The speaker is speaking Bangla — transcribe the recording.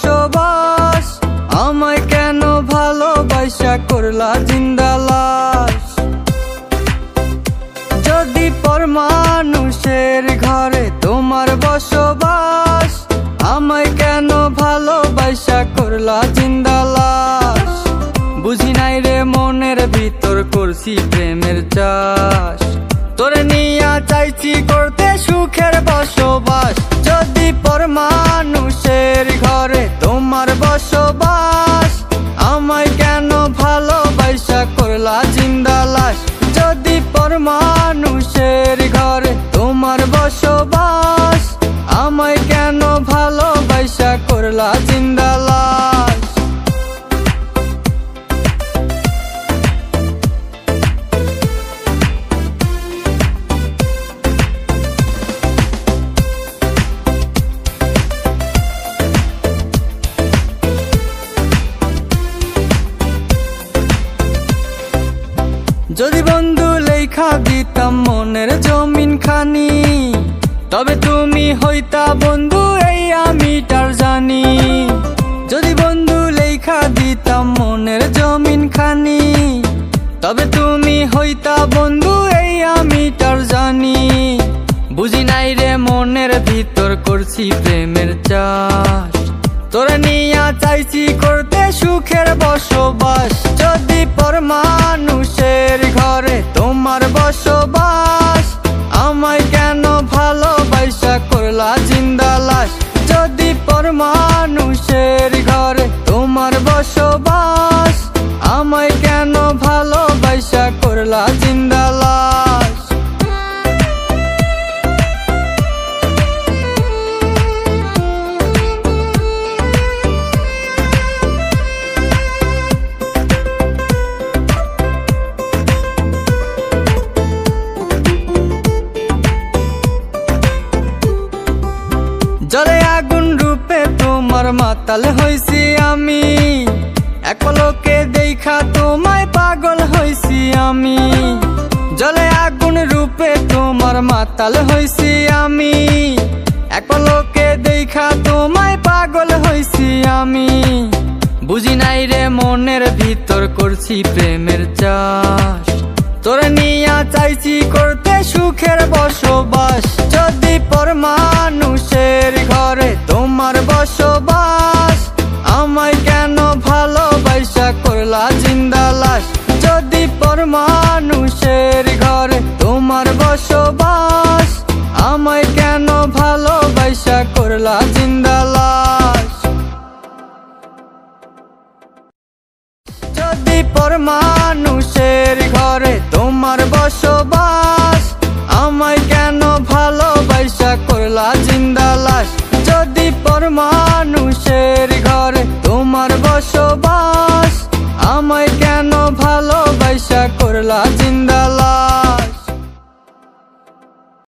বসবাস, আমায় কেন ভালোবাসা করলা জিন্দা লাশ। যদি পর মানুষের ঘরে তোমার বসবাস, আমায় কেন ভালোবাসা করলা জিন্দা লাশ। বুঝি নাই রে মনের ভিতর করছি প্রেমের চাষ, তোরে নিয়া চাইছি করতে সুখের বসবাস। যদি পর মানুষের ঘরে তোমার বসবাস, আমায় কেন ভালোবাসা করলা জিন্দা লাশ। যদি পর মানুষের ঘরে তোমার বসবাস, আমায় কেন ভালোবাসা করলা জিন্দা লাশ। যদি বন্ধু লেখা দিতাম মনের জমিন খানি, তবে তুমি হইতা বন্ধু এই আমি তার জানি। যদি বন্ধু লেখা দিতাম মনের জমিন খানি, তবে তুমি হইতা বন্ধু এই আমি তার জানি। বুঝি নাই রে মনের ভিতর করছি প্রেমের চাষ, তোরা নিয়া চাইছি করতে সুখের বসবাস। যদি পর মানুষের ঘরে তোমার বসবাস, আমায় কেন ভালোবাসা করলা জিন্দা লাশ। যদি পর মানুষের ঘরে তোমার বসবাস, আমায় কেন ভালোবাসা করলা জিন্দা লাশ। জলে আগুন রূপে তোমার মাতাল হইছি আমি, এক পলকে দেখা তোমায় পাগল হইছি আমি। জলে আগুন রূপে তোমার মাতাল হইছি আমি, এক পলকে দেখা তোমায় পাগল হইছি আমি। বুঝি নাই রে মনের ভিতর করছি প্রেমের চাষ, তোরে নিয়া চাইছি করতে সুখের বসবাস। যদি পর মানুষের ঘরে তোমার বসবাস, আমায় কেন ভালোবাসা করলা জিন্দা লাশ। যদি পর মানুষের ঘরে তোমার বসবাস, আমায় কেন ভালোবাসা করলা জিন্দা লাশ। যদি পর মানুষের ঘরে তোমার বসবাস, আমায় কেন ভালোবাসা করলা জিন্দা লাশ। যদি পর মানুষের ঘরে তোমার বসবাস, আমায় কেন ভালোবাসা করলা জিন্দা লাশ।